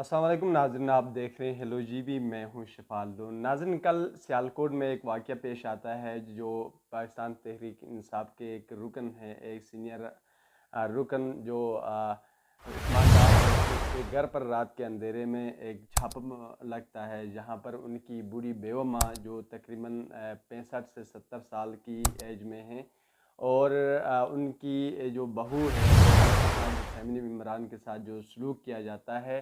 السلام علیکم ناظرین، آپ دیکھ رہے ہیں ہیلو جی بی، میں ہوں شفال لون۔ ناظرین، کل سیالکوٹ میں ایک واقعہ پیش آتا ہے جو پاکستان تحریک انصاف کے ایک رکن ہے، ایک سینئر رکن جو عثمان ڈار ہے، اس کے گھر پر رات کے اندھیرے میں ایک چھاپا لگتا ہے جہاں پر ان کی بوڑھی بیوہ ماں جو تقریباً 65 سے 70 سال کی ایج میں ہیں، اور ان کی جو بہو ہے فیملی ممبران کے ساتھ جو سلوک کیا جاتا ہے۔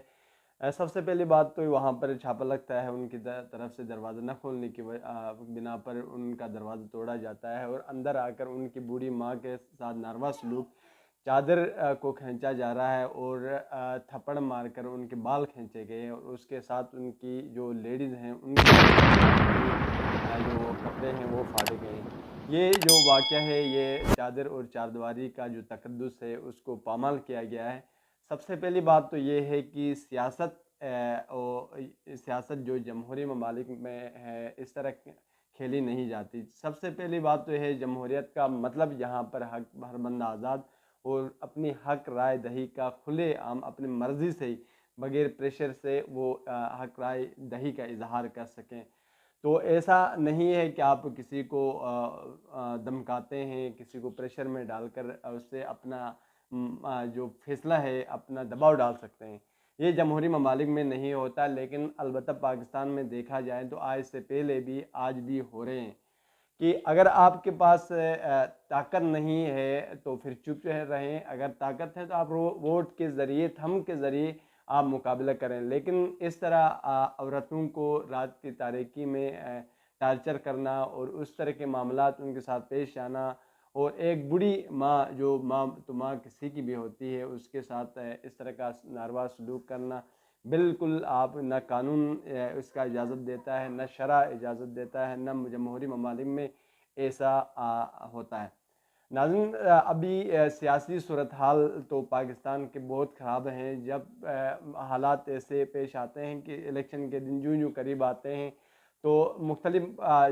سب سے پہلی بات تو وہاں پر چھاپا لگتا ہے، ان کی طرف سے دروازہ نہ کھولنے کی بنا پر ان کا دروازہ توڑا جاتا ہے، اور اندر آ کر ان کی بوڑھی ماں کے ساتھ ناروا سلوک، چادر کو کھینچا جا رہا ہے اور تھپڑ مار کر ان کے بال کھینچے گئے، اور اس کے ساتھ ان کی جو لیڈیز ہیں ان کے جو کپڑے ہیں وہ پھاڑے گئے ہیں۔ یہ جو واقعہ ہے، یہ چادر اور چاردواری کا جو تقدس ہے اس کو پامال کیا گیا ہے۔ سب سے پہلی بات تو یہ ہے کہ سیاست جو جمہوری ممالک میں ہے اس طرح کھیلی نہیں جاتی۔ سب سے پہلی بات تو ہے جمہوریت کا مطلب یہاں پر حق ہر بندہ آزاد اور اپنی حق رائے دہی کا کھلے عام اپنی مرضی سے ہی بغیر پریشر سے وہ حق رائے دہی کا اظہار کر سکیں۔ تو ایسا نہیں ہے کہ آپ کسی کو دمکاتے ہیں، کسی کو پریشر میں ڈال کر اس سے اپنا جو فیصلہ ہے اپنا دباؤ ڈال سکتے ہیں۔ یہ جمہوری ممالک میں نہیں ہوتا، لیکن البتہ پاکستان میں دیکھا جائے تو آج سے پہلے بھی آج بھی ہو رہے ہیں کہ اگر آپ کے پاس طاقت نہیں ہے تو پھر چپ رہیں، اگر طاقت ہے تو آپ ووٹ کے ذریعے تھم کے ذریعے آپ مقابلہ کریں، لیکن اس طرح عورتوں کو رات کی تاریکی میں ٹارچر کرنا اور اس طرح کے معاملات ان کے ساتھ پیش آنا، اور ایک بڑی ماں جو ماں کسی کی بھی ہوتی ہے اس کے ساتھ اس طرح کا ناروا سلوک کرنا، بالکل آپ نہ قانون اس کا اجازت دیتا ہے، نہ شرع اجازت دیتا ہے، نہ جمہوری ممالک میں ایسا ہوتا ہے۔ ناظرین، ابھی سیاسی صورتحال تو پاکستان کے بہت خراب ہیں۔ جب حالات ایسے پیش آتے ہیں کہ الیکشن کے دن جو قریب آتے ہیں تو مختلف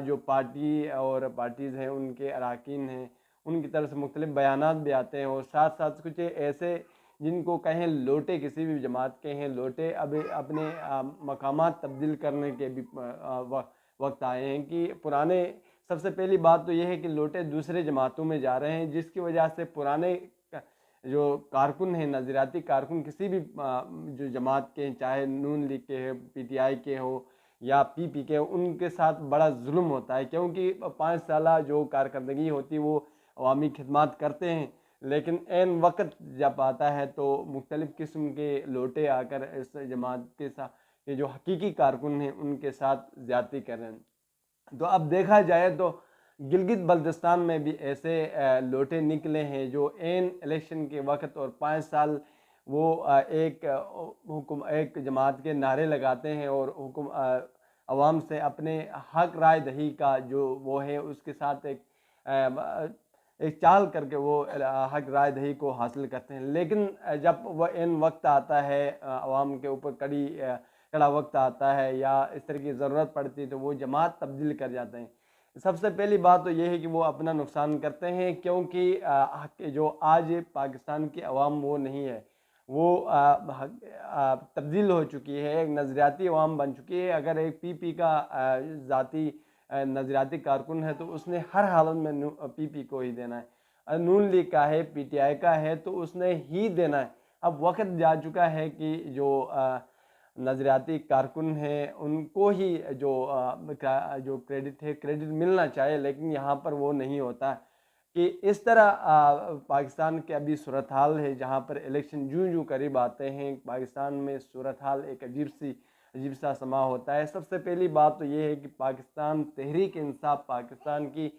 جو پارٹی اور پارٹیز ہیں ان کے اراکین ہیں ان کی طرف سے مختلف بیانات بھی آتے ہیں، اور ساتھ ساتھ کچھ ایسے جن کو کہیں لوٹے، کسی بھی جماعت کے ہیں لوٹے، اب اپنے مقامات تبدیل کرنے کے بھی وقت آئے ہیں کہ پرانے، سب سے پہلی بات تو یہ ہے کہ لوٹے دوسرے جماعتوں میں جا رہے ہیں، جس کی وجہ سے پرانے جو کارکن ہیں، نظریاتی کارکن کسی بھی جو جماعت کے، چاہے نون لیگ کے ہیں، پی ٹی آئی کے ہو یا پی پی کے، ان کے ساتھ بڑا ظلم ہوتا ہے، کیونکہ 5 سالہ جو کارکردگی ہوتی وہ عوامی خدمات کرتے ہیں، لیکن عین وقت جب آتا ہے تو مختلف قسم کے لوٹے آ کر اس جماعت کے ساتھ، یہ جو حقیقی کارکن ہیں ان کے ساتھ زیادتی کر رہے ہیں۔ تو اب دیکھا جائے تو گلگت بلتستان میں بھی ایسے لوٹے نکلے ہیں جو عین الیکشن کے وقت اور 5 سال وہ ایک جماعت کے نعرے لگاتے ہیں، اور عوام سے اپنے حق رائے دہی کا جو وہ ہے اس کے ساتھ ایک چال کر کے وہ حق رائے دہی کو حاصل کرتے ہیں، لیکن جب وہ ان وقت آتا ہے، عوام کے اوپر کڑا وقت آتا ہے یا اس طرح کی ضرورت پڑتی ہے تو وہ جماعت تبدیل کر جاتے ہیں۔ سب سے پہلی بات تو یہ ہے کہ وہ اپنا نقصان کرتے ہیں، کیونکہ جو آج پاکستان کی عوام وہ نہیں ہے، وہ تبدیل ہو چکی ہے، ایک نظریاتی عوام بن چکی ہے۔ اگر ایک پی پی کا ذاتی نظریاتی کارکن ہے تو اس نے ہر حالت میں پی پی کو ہی دینا ہے، نون لیگ کا ہے، پی ٹی آئی کا ہے تو اس نے ہی دینا ہے۔ اب وقت جا چکا ہے کہ جو نظریاتی کارکن ہیں ان کو ہی جو کریڈٹ ہے کریڈٹ ملنا چاہیے، لیکن یہاں پر وہ نہیں ہوتا کہ اس طرح پاکستان کے ابھی صورتحال ہے جہاں پر الیکشن جو قریب آتے ہیں، پاکستان میں صورتحال ایک عجیب سا سما ہوتا ہے۔ سب سے پہلی بات تو یہ ہے کہ پاکستان تحریک انصاف پاکستان کی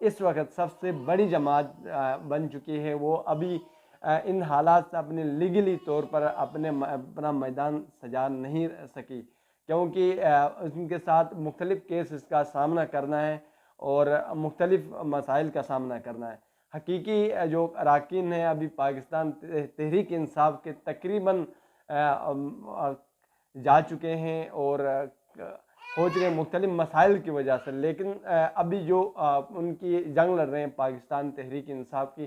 اس وقت سب سے بڑی جماعت بن چکی ہے، وہ ابھی ان حالات سے اپنے لیگلی طور پر اپنا میدان سجا نہیں سکی، کیونکہ ان کے ساتھ مختلف کیسز کا سامنا کرنا ہے اور مختلف مسائل کا سامنا کرنا ہے۔ حقیقی جو اراکین ہیں ابھی پاکستان تحریک انصاف کے تقریباً جا چکے ہیں اور ہو چکے مختلف مسائل کی وجہ سے، لیکن ابھی جو ان کی جنگ لڑ رہے ہیں پاکستان تحریک انصاف کی،